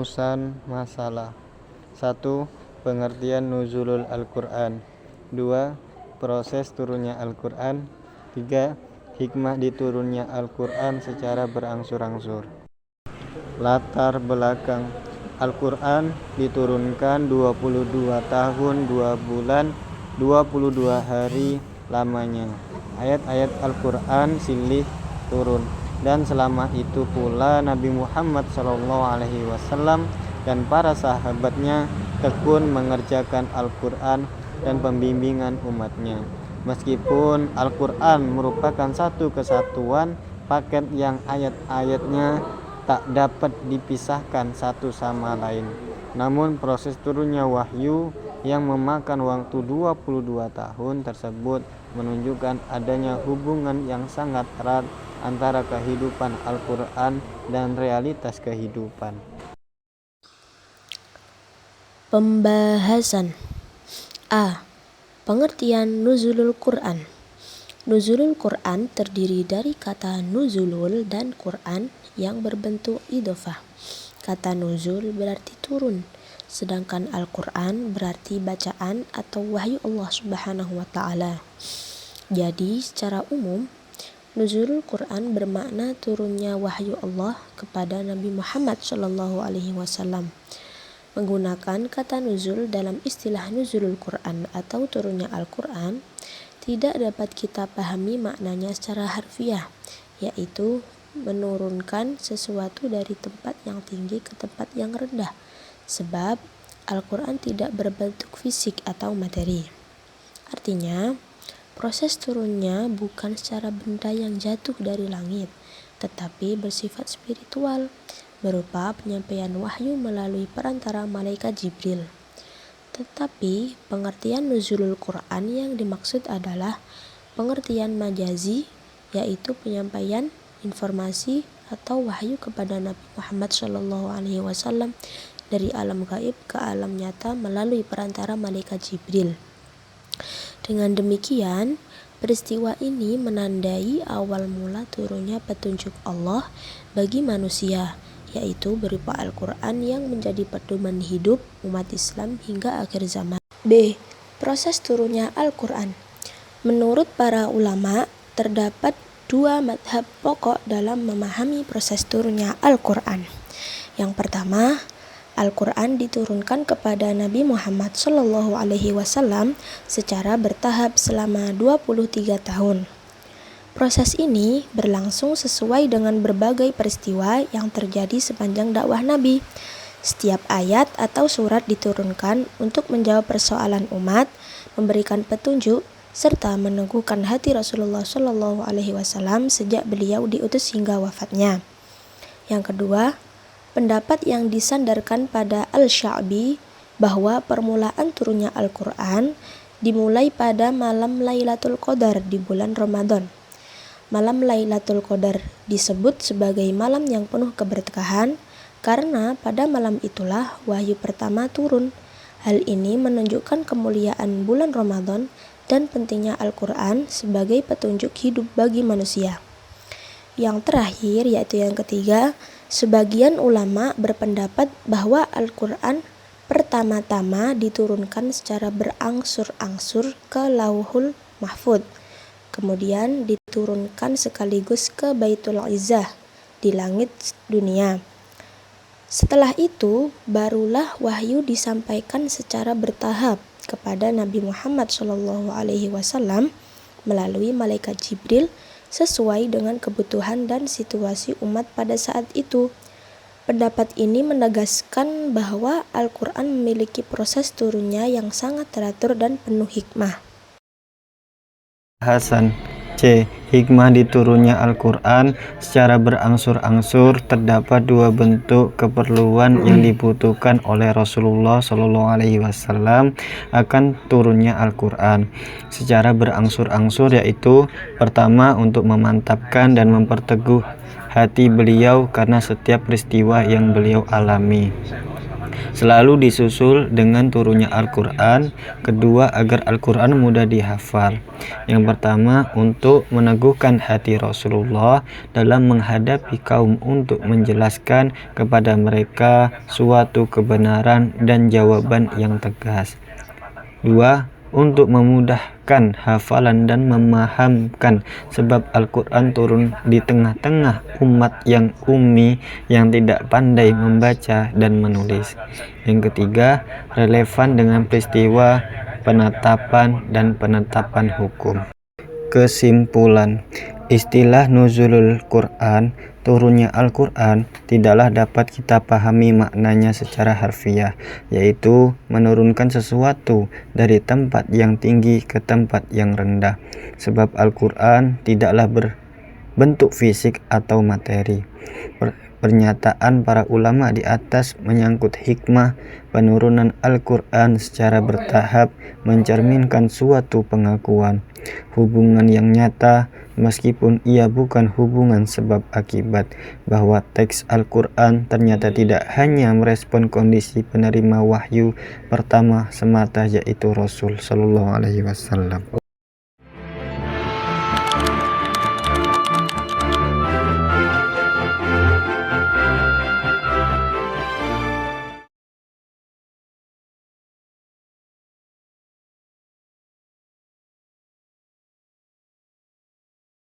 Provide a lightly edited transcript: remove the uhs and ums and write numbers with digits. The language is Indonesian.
Rumusan masalah. 1. Pengertian nuzulul Al-Quran. 2. Proses turunnya Al-Quran. 3. Hikmah diturunnya Al-Quran secara berangsur-angsur. Latar belakang. Al-Quran diturunkan 22 tahun 2 bulan 22 hari lamanya. Ayat-ayat Al-Quran silih turun, dan selama itu pula Nabi Muhammad SAW dan para sahabatnya tekun mengerjakan Al-Quran dan pembimbingan umatnya. Meskipun Al-Quran merupakan satu kesatuan paket yang ayat-ayatnya tak dapat dipisahkan satu sama lain, namun proses turunnya wahyu yang memakan waktu 22 tahun tersebut menunjukkan adanya hubungan yang sangat erat antara kehidupan Al-Quran dan realitas kehidupan. Pembahasan. A. Pengertian nuzulul Quran. Nuzulul Quran terdiri dari kata nuzulul dan Quran yang berbentuk idhofah. Kata nuzul berarti turun, sedangkan Al-Quran berarti bacaan atau wahyu Allah Subhanahu wa Ta'ala. Jadi, secara umum, nuzulul Quran bermakna turunnya wahyu Allah kepada Nabi Muhammad SAW. Menggunakan kata nuzul dalam istilah nuzulul Quran atau turunnya Al-Quran tidak dapat kita pahami maknanya secara harfiah, yaitu menurunkan sesuatu dari tempat yang tinggi ke tempat yang rendah, sebab Al-Quran tidak berbentuk fisik atau materi. Artinya, proses turunnya bukan secara benda yang jatuh dari langit, tetapi bersifat spiritual, berupa penyampaian wahyu melalui perantara malaikat Jibril. Tetapi pengertian nuzulul Quran yang dimaksud adalah pengertian majazi, yaitu penyampaian informasi atau wahyu kepada Nabi Muhammad SAW dari alam gaib ke alam nyata melalui perantara malaikat Jibril. Dengan demikian, peristiwa ini menandai awal mula turunnya petunjuk Allah bagi manusia, yaitu berupa Al-Quran yang menjadi pedoman hidup umat Islam hingga akhir zaman. B. Proses turunnya Al-Quran. Menurut para ulama, terdapat dua madhab pokok dalam memahami proses turunnya Al-Quran. Yang pertama, Al-Quran diturunkan kepada Nabi Muhammad SAW secara bertahap selama 23 tahun. Proses ini berlangsung sesuai dengan berbagai peristiwa yang terjadi sepanjang dakwah Nabi. Setiap ayat atau surat diturunkan untuk menjawab persoalan umat, memberikan petunjuk, serta meneguhkan hati Rasulullah SAW sejak beliau diutus hingga wafatnya. Yang kedua, pendapat yang disandarkan pada Al-Sya'bi bahwa permulaan turunnya Al-Quran dimulai pada malam Lailatul Qadar di bulan Ramadan. Malam Lailatul Qadar disebut sebagai malam yang penuh keberkahan karena pada malam itulah wahyu pertama turun. Hal ini menunjukkan kemuliaan bulan Ramadan dan pentingnya Al-Quran sebagai petunjuk hidup bagi manusia. Yang terakhir, yaitu yang ketiga, sebagian ulama berpendapat bahwa Al-Quran pertama-tama diturunkan secara berangsur-angsur ke Lauhul Mahfudz, kemudian diturunkan sekaligus ke Baitul Izzah di langit dunia. Setelah itu, barulah wahyu disampaikan secara bertahap kepada Nabi Muhammad SAW melalui malaikat Jibril sesuai dengan kebutuhan dan situasi umat pada saat itu. Pendapat ini menegaskan bahwa Al-Quran memiliki proses turunnya yang sangat teratur dan penuh hikmah. Hasan. C. Hikmah diturunnya Al-Quran secara berangsur-angsur. Terdapat dua bentuk keperluan yang dibutuhkan oleh Rasulullah SAW akan turunnya Al-Quran secara berangsur-angsur, yaitu pertama, untuk memantapkan dan memperteguh hati beliau karena setiap peristiwa yang beliau alami. selalu disusul dengan turunnya Al-Quran. Kedua, agar Al-Quran mudah dihafal. Yang pertama, untuk meneguhkan hati Rasulullah dalam menghadapi kaum untuk menjelaskan kepada mereka suatu kebenaran dan jawaban yang tegas. Dua, untuk memudahkan hafalan dan memahamkan, sebab Al-Quran turun di tengah-tengah umat yang ummi, yang tidak pandai membaca dan menulis. Yang ketiga, relevan dengan peristiwa penetapan dan penetapan hukum. Kesimpulan, istilah nuzulul Quran, turunnya Al-Quran, tidaklah dapat kita pahami maknanya secara harfiah, yaitu menurunkan sesuatu dari tempat yang tinggi ke tempat yang rendah, sebab Al-Quran tidaklah berbentuk fisik atau materi. Pernyataan para ulama di atas menyangkut hikmah penurunan Al-Quran secara bertahap mencerminkan suatu pengakuan hubungan yang nyata, meskipun ia bukan hubungan sebab akibat, bahwa teks Al-Quran ternyata tidak hanya merespon kondisi penerima wahyu pertama semata, yaitu Rasul Shallallahu Alaihi Wasallam.